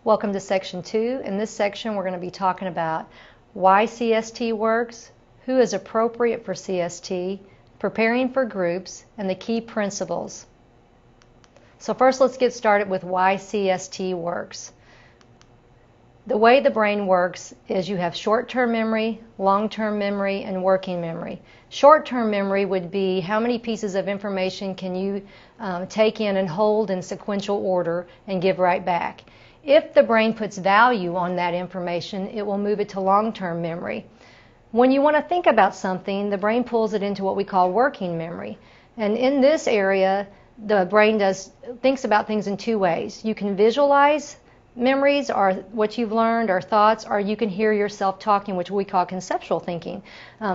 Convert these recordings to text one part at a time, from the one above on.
Welcome to Section 2. In this section we're going to be talking about why CST works, who is appropriate for CST, preparing for groups, and the key principles. So first let's get started with why CST works. The way the brain works is you have short-term memory, long-term memory, and working memory. Short-term memory would be how many pieces of information can you take in and hold in sequential order and give right back. If the brain puts value on that information, it will move it to long-term memory. When you want to think about something, the brain pulls it into what we call working memory. And in this area, the brain thinks about things in two ways. You can visualize memories or what you've learned or thoughts, or you can hear yourself talking, which we call conceptual thinking,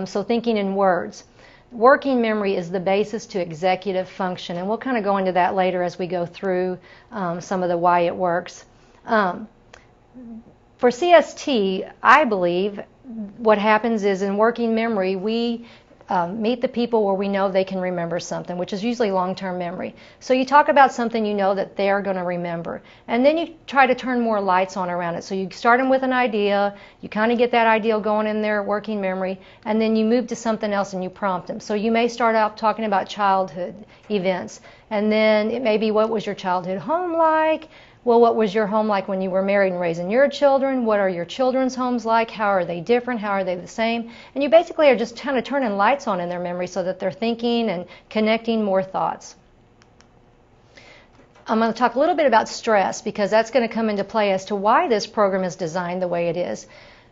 so thinking in words. Working memory is the basis to executive function, and we'll kind of go into that later as we go through some of the why it works. For CST, I believe what happens is in working memory, we meet the people where we know they can remember something, which is usually long-term memory. So you talk about something you know that they're going to remember, and then you try to turn more lights on around it. So you start them with an idea, you kind of get that idea going in their working memory, and then you move to something else and you prompt them. So you may start out talking about childhood events, and then it may be, what was your childhood home like? Well, what was your home like when you were married and raising your children? What are your children's homes like? How are they different? How are they the same? And you basically are just kind of turning lights on in their memory so that they're thinking and connecting more thoughts. I'm going to talk a little bit about stress because that's going to come into play as to why this program is designed the way it is.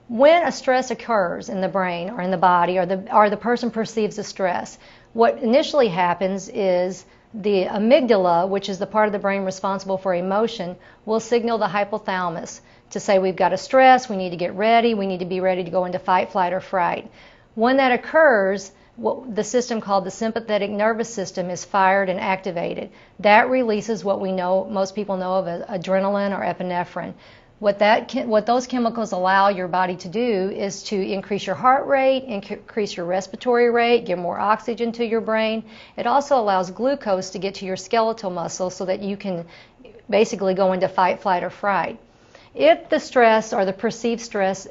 When a stress occurs in the brain or in the body, or the person perceives a stress, what initially happens is the amygdala, which is the part of the brain responsible for emotion, will signal the hypothalamus to say we've got a stress, we need to get ready, we need to be ready to go into fight, flight, or fright. When that occurs, the system called the sympathetic nervous system is fired and activated. That releases what we know, most people know of as adrenaline or epinephrine. What those chemicals allow your body to do is to increase your heart rate, increase your respiratory rate, give more oxygen to your brain. It also allows glucose to get to your skeletal muscle so that you can basically go into fight, flight, or fright. If the stress or the perceived stress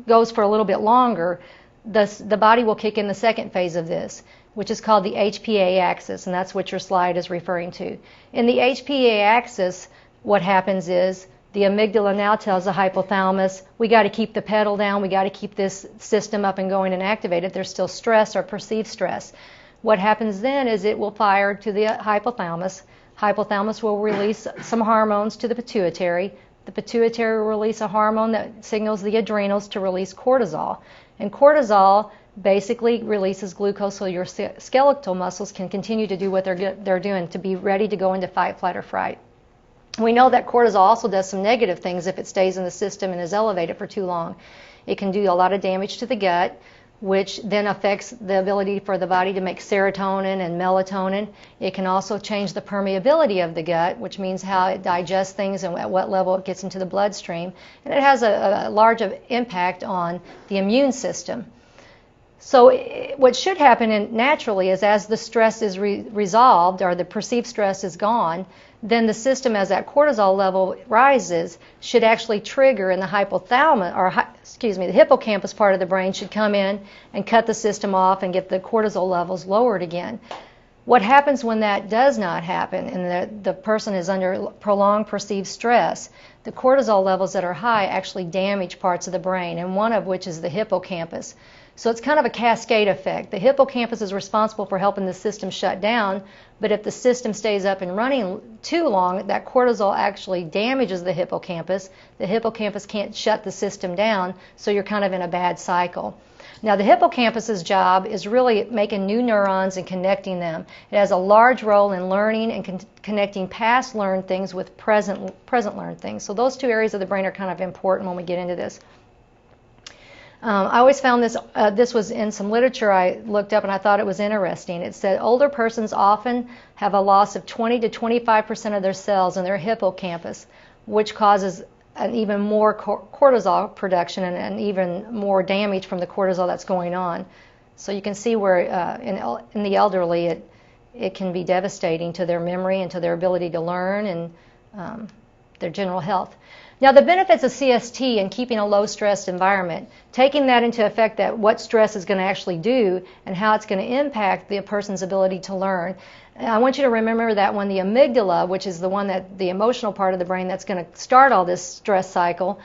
goes for a little bit longer, the body will kick in the second phase of this, which is called the HPA axis, and that's what your slide is referring to. In the HPA axis, what happens is the amygdala now tells the hypothalamus, we got to keep the pedal down, we got to keep this system up and going and activated. There's still stress or perceived stress. What happens then is it will fire to the hypothalamus. Hypothalamus will release some hormones to the pituitary. The pituitary will release a hormone that signals the adrenals to release cortisol. And cortisol basically releases glucose so your skeletal muscles can continue to do what they're doing, to be ready to go into fight, flight, or fright. We know that cortisol also does some negative things if it stays in the system and is elevated for too long. It can do a lot of damage to the gut, which then affects the ability for the body to make serotonin and melatonin. It can also change the permeability of the gut, which means how it digests things and at what level it gets into the bloodstream. And it has a large impact on the immune system. So what should happen naturally is as the stress is resolved or the perceived stress is gone, then the system, as that cortisol level rises, should actually trigger in the hypothalamus, the hippocampus part of the brain should come in and cut the system off and get the cortisol levels lowered again. What happens when that does not happen and the person is under prolonged perceived stress, the cortisol levels that are high actually damage parts of the brain, and one of which is the hippocampus. So it's kind of a cascade effect. The hippocampus is responsible for helping the system shut down, but if the system stays up and running too long, that cortisol actually damages the hippocampus. The hippocampus can't shut the system down, so you're kind of in a bad cycle. Now the hippocampus's job is really making new neurons and connecting them. It has a large role in learning and connecting past learned things with present learned things. So those two areas of the brain are kind of important when we get into this. I always found this was in some literature I looked up and I thought it was interesting. It said older persons often have a loss of 20 to 25% of their cells in their hippocampus, which causes an even more cortisol production and even more damage from the cortisol that's going on. So you can see where in the elderly it can be devastating to their memory and to their ability to learn and their general health. Now, the benefits of CST and keeping a low-stress environment, taking that into effect, that what stress is going to actually do and how it's going to impact the person's ability to learn. I want you to remember that when the amygdala, which is the one that the emotional part of the brain that's going to start all this stress cycle,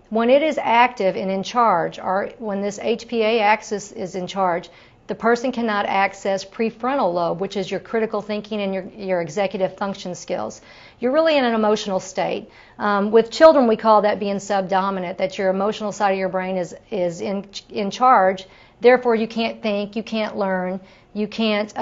when it is active and in charge, or when this HPA axis is in charge, the person cannot access prefrontal lobe, which is your critical thinking and your executive function skills. You're really in an emotional state. With children, we call that being subdominant, that your emotional side of your brain is in charge. Therefore, you can't think, you can't learn, you can't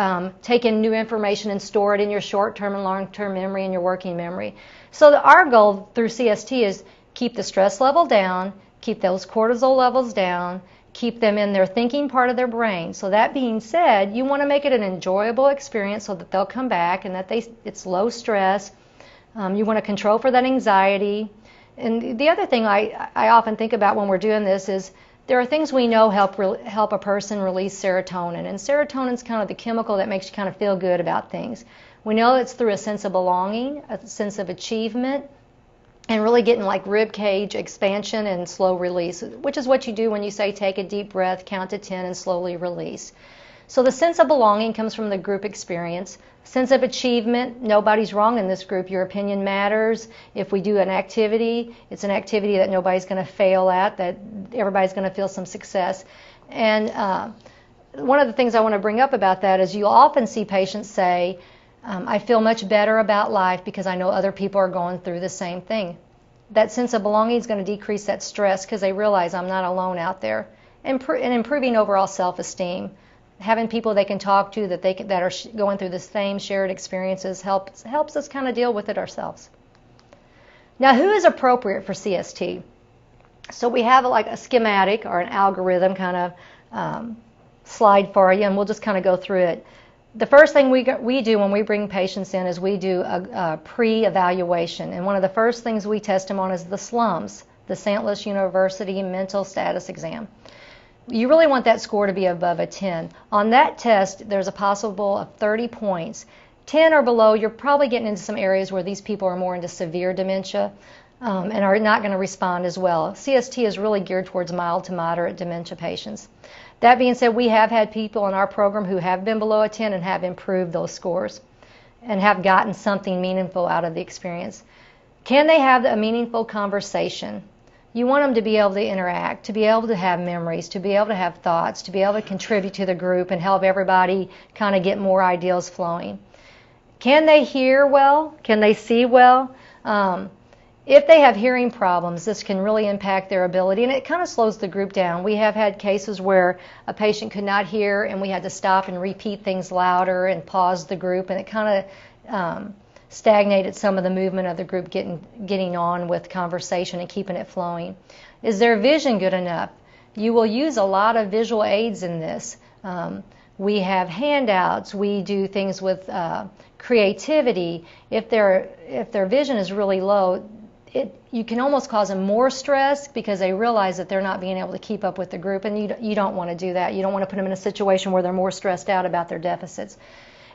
take in new information and store it in your short-term and long-term memory and your working memory. So our goal through CST is keep the stress level down, keep those cortisol levels down, keep them in their thinking part of their brain. So that being said, you want to make it an enjoyable experience so that they'll come back and that it's low stress. You want to control for that anxiety. And the other thing I often think about when we're doing this is there are things we know help a person release serotonin. And serotonin is kind of the chemical that makes you kind of feel good about things. We know it's through a sense of belonging, a sense of achievement, and really getting like rib cage expansion and slow release, which is what you do when you say take a deep breath, count to 10, and slowly release. So the sense of belonging comes from the group experience. Sense of achievement, nobody's wrong in this group. Your opinion matters. If we do an activity, it's an activity that nobody's going to fail at, that everybody's going to feel some success. And one of the things I want to bring up about that is you'll often see patients say, I feel much better about life because I know other people are going through the same thing. That sense of belonging is going to decrease that stress because they realize I'm not alone out there. And improving overall self-esteem. Having people they can talk to that are going through the same shared experiences helps us kind of deal with it ourselves. Now, who is appropriate for CST? So we have like a schematic or an algorithm kind of slide for you, and we'll just kind of go through it. The first thing we do when we bring patients in is we do a pre-evaluation. And one of the first things we test them on is the SLUMS, the St. Louis University Mental Status Exam. You really want that score to be above a 10. On that test, there's a possible of 30 points. 10 or below, you're probably getting into some areas where these people are more into severe dementia and are not going to respond as well. CST is really geared towards mild to moderate dementia patients. That being said, we have had people in our program who have been below a 10 and have improved those scores and have gotten something meaningful out of the experience. Can they have a meaningful conversation? You want them to be able to interact, to be able to have memories, to be able to have thoughts, to be able to contribute to the group and help everybody kind of get more ideas flowing. Can they hear well? Can they see well? If they have hearing problems, this can really impact their ability, and it kind of slows the group down. We have had cases where a patient could not hear, and we had to stop and repeat things louder and pause the group, and it kind of stagnated some of the movement of the group getting on with conversation and keeping it flowing. Is their vision good enough? You will use a lot of visual aids in this. We have handouts. We do things with creativity. If their vision is really low, you can almost cause them more stress because they realize that they're not being able to keep up with the group, and you don't want to do that. You don't want to put them in a situation where they're more stressed out about their deficits.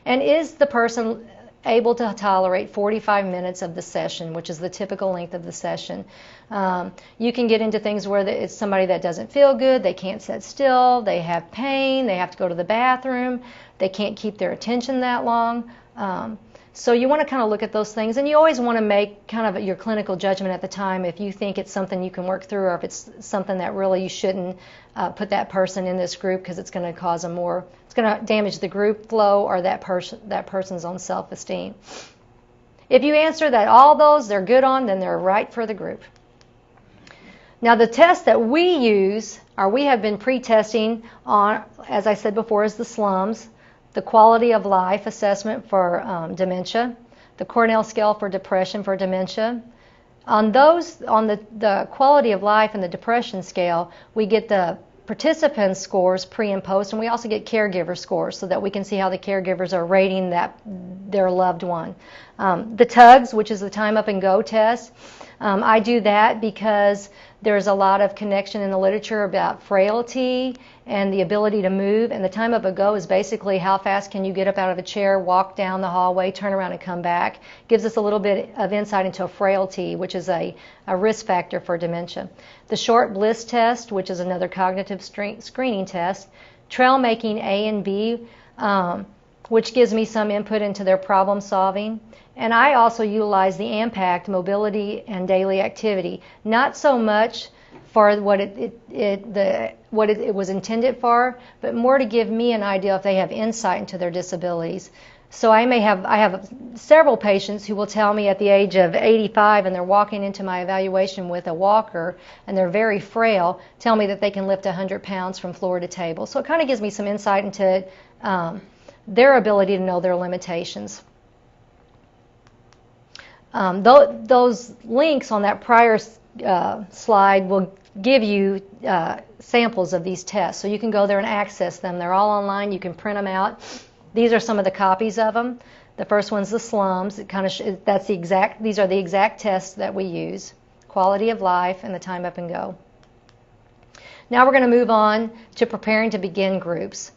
And is the person able to tolerate 45 minutes of the session, which is the typical length of the session? You can get into things where it's somebody that doesn't feel good, they can't sit still, they have pain, they have to go to the bathroom, they can't keep their attention that long. So you want to kind of look at those things, and you always want to make kind of your clinical judgment at the time if you think it's something you can work through, or if it's something that really you shouldn't put that person in this group because it's going to cause them more, it's going to damage the group flow or that person's own self-esteem. If you answer that all those they're good on, then they're right for the group. Now the test that we use, or we have been pre-testing on, as I said before, is the SLUMS, the quality of life assessment for dementia, the Cornell scale for depression for dementia. On the quality of life and the depression scale, we get the participants' scores pre and post, and we also get caregiver scores so that we can see how the caregivers are rating their loved one. The TUGS, which is the time up and go test, I do that because There's a lot of connection in the literature about frailty and the ability to move, and the time of a go is basically how fast can you get up out of a chair, walk down the hallway, turn around and come back. Gives us a little bit of insight into a frailty, which is a risk factor for dementia. The short bliss test, which is another cognitive screening test. Trail making A and B, which gives me some input into their problem solving. And I also utilize the AMPACT, mobility and daily activity, not so much for what it was intended for, but more to give me an idea if they have insight into their disabilities. So I have several patients who will tell me at the age of 85 and they're walking into my evaluation with a walker and they're very frail, tell me that they can lift 100 pounds from floor to table. So it kind of gives me some insight into their ability to know their limitations. Those links on that prior slide will give you samples of these tests. So you can go there and access them. They're all online. You can print them out. These are some of the copies of them. The first one's the slums. These are the exact tests that we use. Quality of life and the time up and go. Now we're going to move on to preparing to begin groups.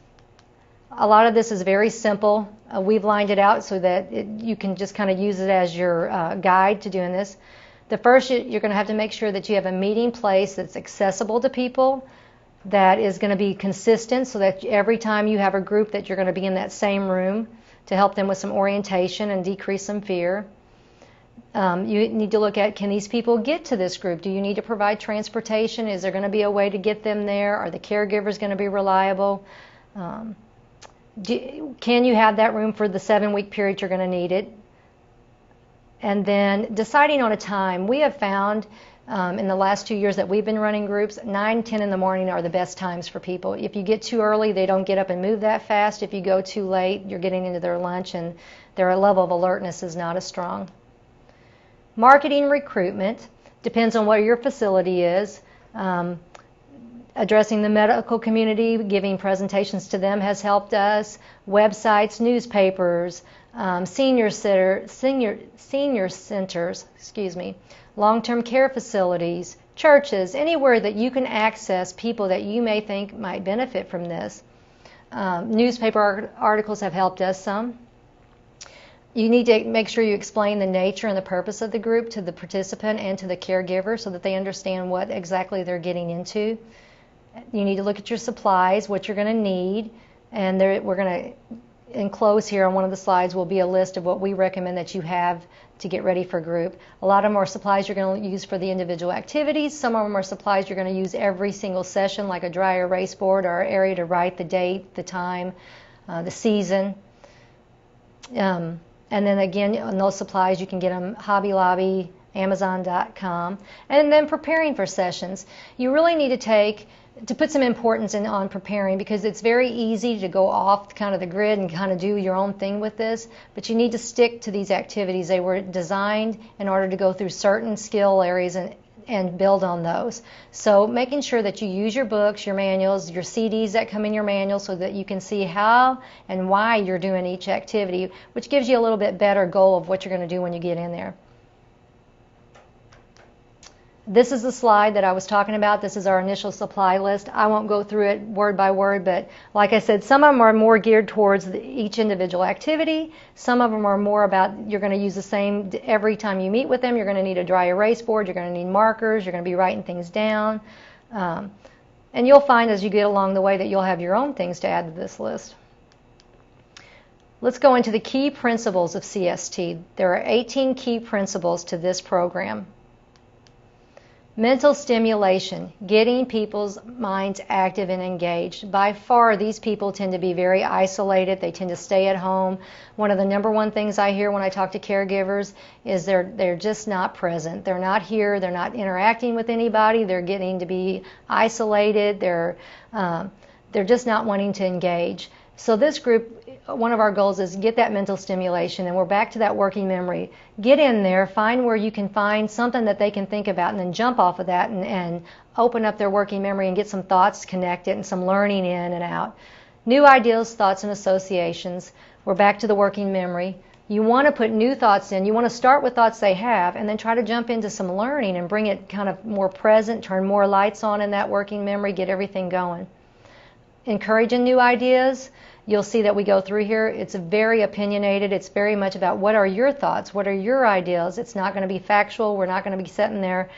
A lot of this is very simple. We've lined it out so that you can just kind of use it as your guide to doing this. The first, you're going to have to make sure that you have a meeting place that's accessible to people, that is going to be consistent so that every time you have a group that you're going to be in that same room to help them with some orientation and decrease some fear. You need to look at, can these people get to this group? Do you need to provide transportation? Is there going to be a way to get them there? Are the caregivers going to be reliable? Can you have that room for the 7-week period you're going to need it? And then deciding on a time. We have found in the last 2 years that we've been running groups, 9, 10 in the morning are the best times for people. If you get too early, they don't get up and move that fast. If you go too late, you're getting into their lunch and their level of alertness is not as strong. Marketing recruitment depends on what your facility is. Addressing the medical community, giving presentations to them has helped us. Websites, newspapers, senior centers, long-term care facilities, churches, anywhere that you can access people that you may think might benefit from this. Newspaper articles have helped us some. You need to make sure you explain the nature and the purpose of the group to the participant and to the caregiver so that they understand what exactly they're getting into. You need to look at your supplies, what you're going to need, and we're going to enclose here on one of the slides will be a list of what we recommend that you have to get ready for group. A lot of them are supplies you're going to use for the individual activities. Some of them are supplies you're going to use every single session, like a dry erase board or an area to write the date, the time, the season. And then again, on those supplies you can get them Hobby Lobby, Amazon.com. And then preparing for sessions. You really need to put some importance on preparing, because it's very easy to go off kind of the grid and kind of do your own thing with this, but you need to stick to these activities. They were designed in order to go through certain skill areas and build on those. So making sure that you use your books, your manuals, your CDs that come in your manual so that you can see how and why you're doing each activity, which gives you a little bit better goal of what you're going to do when you get in there. This is the slide that I was talking about. This is our initial supply list. I won't go through it word by word, but like I said, some of them are more geared towards each individual activity. Some of them are more about you're going to use the same every time you meet with them. You're going to need a dry erase board. You're going to need markers. You're going to be writing things down. And you'll find as you get along the way that you'll have your own things to add to this list. Let's go into the key principles of CST. There are 18 key principles to this program. Mental stimulation, getting people's minds active and engaged. By far, these people tend to be very isolated. They tend to stay at home. One of the number one things I hear when I talk to caregivers is they're just not present. They're not here. They're not interacting with anybody. They're getting to be isolated. They're just not wanting to engage. So this group, one of our goals is get that mental stimulation, and we're back to that working memory. Get in there, find where you can find something that they can think about, and then jump off of that and open up their working memory and get some thoughts connected and some learning in and out. New ideas, thoughts, and associations. We're back to the working memory. You want to put new thoughts in. You want to start with thoughts they have and then try to jump into some learning and bring it kind of more present, turn more lights on in that working memory, get everything going. Encouraging new ideas. You'll see that we go through here. It's very opinionated. It's very much about what are your thoughts? What are your ideas? It's not going to be factual. We're not going to be sitting there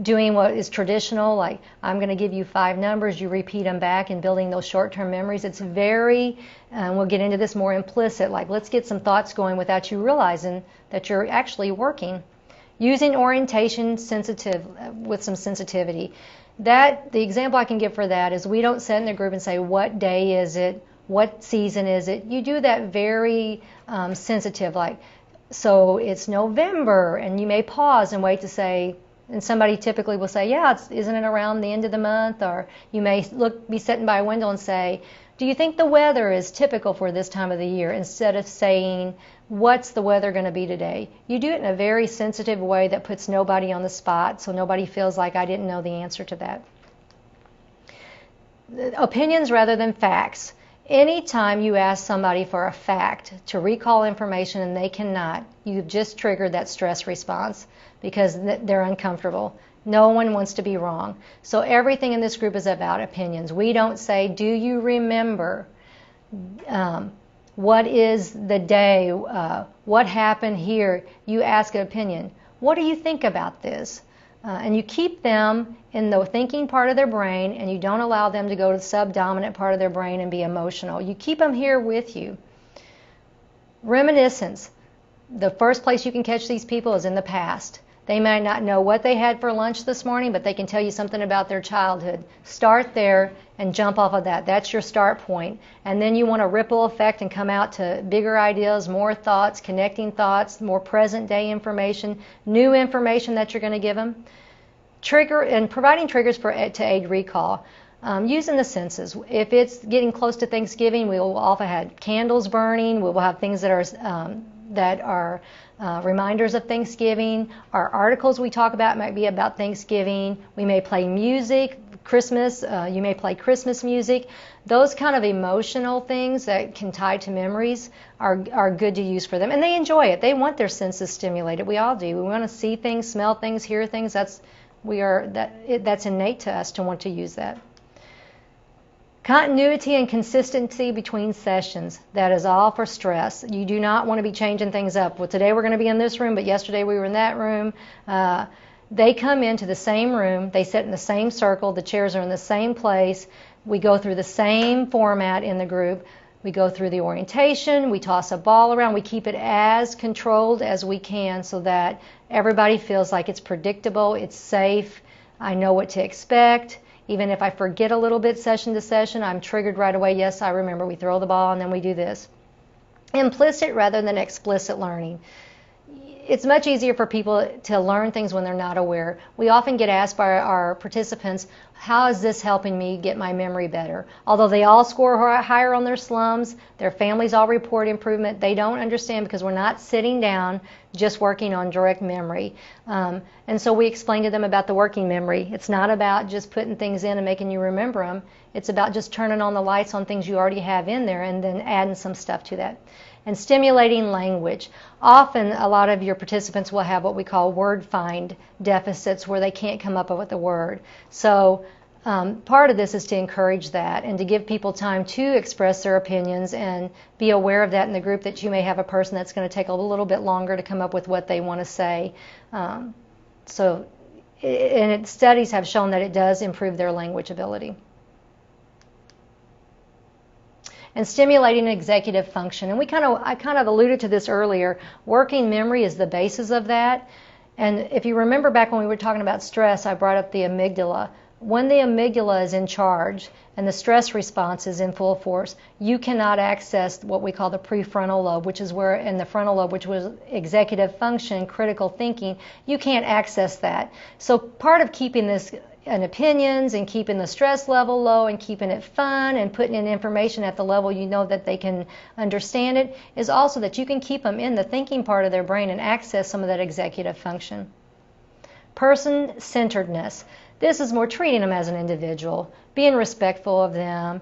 doing what is traditional, like I'm going to give you 5 numbers, you repeat them back, and building those short-term memories. It's very, we'll get into this more implicit, like let's get some thoughts going without you realizing that you're actually working. Using orientation with some sensitivity. The example I can give for that is we don't sit in a group and say, what day is it? What season is it? You do that very sensitive, like, so it's November, and you may pause and wait to say, and somebody typically will say, yeah, isn't it around the end of the month? Or you may be sitting by a window and say, do you think the weather is typical for this time of the year? Instead of saying, what's the weather going to be today? You do it in a very sensitive way that puts nobody on the spot, so nobody feels like I didn't know the answer to that. Opinions rather than facts. Anytime you ask somebody for a fact to recall information and they cannot, you've just triggered that stress response because they're uncomfortable. No one wants to be wrong. So everything in this group is about opinions. We don't say, do you remember what is the day, what happened here? You ask an opinion. What do you think about this? And you keep them in the thinking part of their brain, and you don't allow them to go to the subdominant part of their brain and be emotional. You keep them here with you. Reminiscence. The first place you can catch these people is in the past. They might not know what they had for lunch this morning, but they can tell you something about their childhood. Start there and jump off of that. That's your start point. And then you want a ripple effect and come out to bigger ideas, more thoughts, connecting thoughts, more present day information, new information that you're going to give them. Providing triggers to aid recall. Using the senses. If it's getting close to Thanksgiving, we will often have candles burning. We will have things that are reminders of Thanksgiving. Our articles we talk about might be about Thanksgiving. We may play music, Christmas. You may play Christmas music. Those kind of emotional things that can tie to memories are good to use for them, and they enjoy it. They want their senses stimulated. We all do. We want to see things, smell things, hear things. That's innate to us to want to use that. Continuity and consistency between sessions. That is all for stress. You do not want to be changing things up. Well, today we're going to be in this room, but yesterday we were in that room. They come into the same room. They sit in the same circle. The chairs are in the same place. We go through the same format in the group. We go through the orientation. We toss a ball around. We keep it as controlled as we can so that everybody feels like it's predictable, it's safe, I know what to expect. Even if I forget a little bit session to session, I'm triggered right away. Yes, I remember. We throw the ball and then we do this. Implicit rather than explicit learning. It's much easier for people to learn things when they're not aware. We often get asked by our participants, how is this helping me get my memory better? Although they all score higher on their slums, their families all report improvement, they don't understand because we're not sitting down just working on direct memory. And so we explain to them about the working memory. It's not about just putting things in and making you remember them. It's about just turning on the lights on things you already have in there and then adding some stuff to that. And stimulating language. Often a lot of your participants will have what we call word find deficits where they can't come up with a word. So part of this is to encourage that and to give people time to express their opinions and be aware of that in the group, that you may have a person that's going to take a little bit longer to come up with what they want to say. Studies have shown that it does improve their language ability. And stimulating executive function. And I kind of alluded to this earlier. Working memory is the basis of that. And if you remember back when we were talking about stress, I brought up the amygdala. When the amygdala is in charge and the stress response is in full force, you cannot access what we call the prefrontal lobe, which is where in the frontal lobe, which was executive function, critical thinking, you can't access that. So part of keeping this and opinions and keeping the stress level low and keeping it fun and putting in information at the level you know that they can understand it is also that you can keep them in the thinking part of their brain and access some of that executive function. Person-centeredness. This is more treating them as an individual, being respectful of them,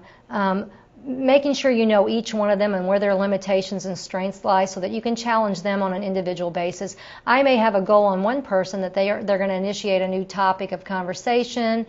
making sure you know each one of them and where their limitations and strengths lie so that you can challenge them on an individual basis. I may have a goal on one person that they're going to initiate a new topic of conversation,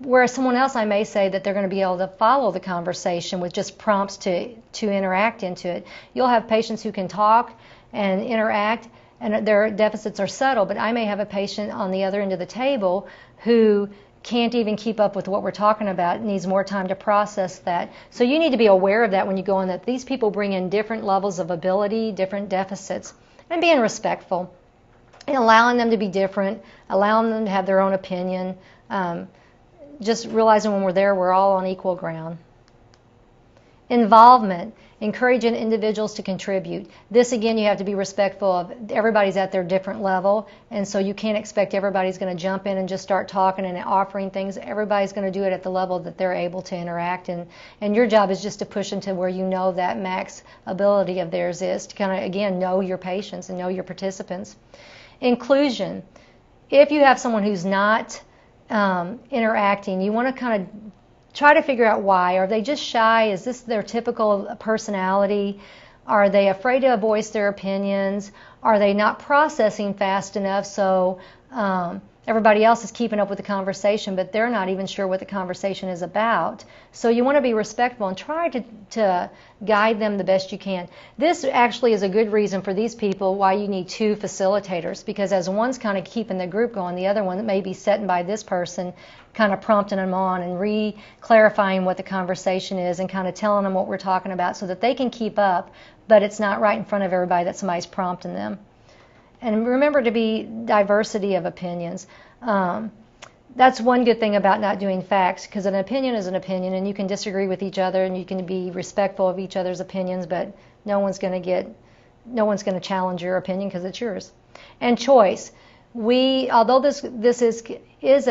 whereas someone else I may say that they're going to be able to follow the conversation with just prompts to interact into it. You'll have patients who can talk and interact and their deficits are subtle, but I may have a patient on the other end of the table who can't even keep up with what we're talking about, needs more time to process that. So you need to be aware of that when you go in, that these people bring in different levels of ability, different deficits, and being respectful and allowing them to be different, allowing them to have their own opinion, just realizing when we're there, we're all on equal ground. Involvement, encouraging individuals to contribute. This, again, you have to be respectful of. Everybody's at their different level, and so you can't expect everybody's going to jump in and just start talking and offering things. Everybody's going to do it at the level that they're able to interact, and your job is just to push into where you know that max ability of theirs is, to kind of, again, know your patients and know your participants. Inclusion. If you have someone who's not interacting, you want to kind of try to figure out why. Are they just shy? Is this their typical personality? Are they afraid to voice their opinions? Are they not processing fast enough so everybody else is keeping up with the conversation, but they're not even sure what the conversation is about? So you want to be respectful and try to guide them the best you can. This actually is a good reason for these people why you need two facilitators, because as one's kind of keeping the group going, the other one may be sitting by this person kind of prompting them on and re-clarifying what the conversation is and kind of telling them what we're talking about so that they can keep up, but it's not right in front of everybody that somebody's prompting them. And remember to be diversity of opinions. That's one good thing about not doing facts, because an opinion is an opinion, and you can disagree with each other, and you can be respectful of each other's opinions, but no one's going to challenge your opinion because it's yours. And choice. Although this is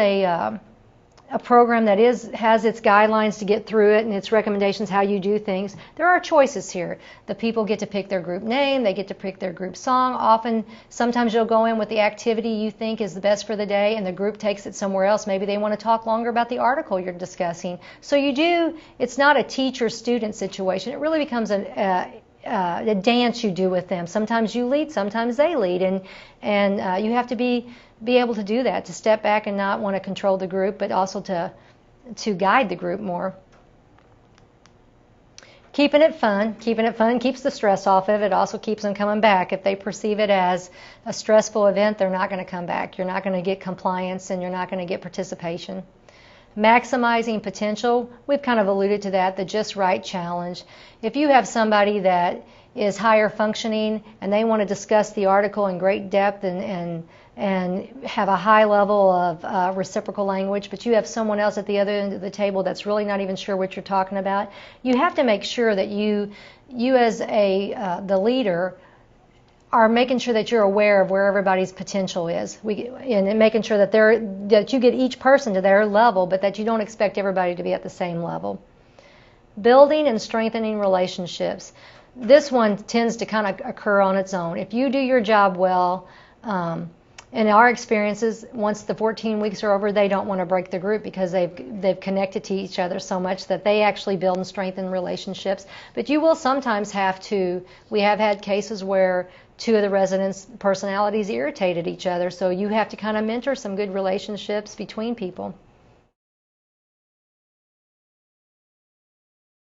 a program that has its guidelines to get through it and its recommendations how you do things, there are choices here. The people get to pick their group name, they get to pick their group song. Sometimes you'll go in with the activity you think is the best for the day and the group takes it somewhere else. Maybe they want to talk longer about the article you're discussing. So it's not a teacher-student situation. It really becomes a dance you do with them. Sometimes you lead, sometimes they lead, and you have to be able to do that, to step back and not want to control the group, but also to guide the group more. Keeping it fun keeps the stress off of it. Also keeps them coming back. If they perceive it as a stressful event, they're not going to come back. You're not going to get compliance and you're not going to get participation. Maximizing potential, we've kind of alluded to that, the just right challenge. If you have somebody that is higher functioning and they want to discuss the article in great depth and have a high level of reciprocal language, but you have someone else at the other end of the table that's really not even sure what you're talking about, you have to make sure that you as the leader are making sure that you're aware of where everybody's potential is, and making sure that you get each person to their level, but that you don't expect everybody to be at the same level. Building and strengthening relationships. This one tends to kind of occur on its own. If you do your job well, in our experiences, once the 14 weeks are over, they don't want to break the group because they've connected to each other so much that they actually build and strengthen relationships. But you will sometimes we have had cases where two of the residents' personalities irritated each other, so you have to kind of mentor some good relationships between people.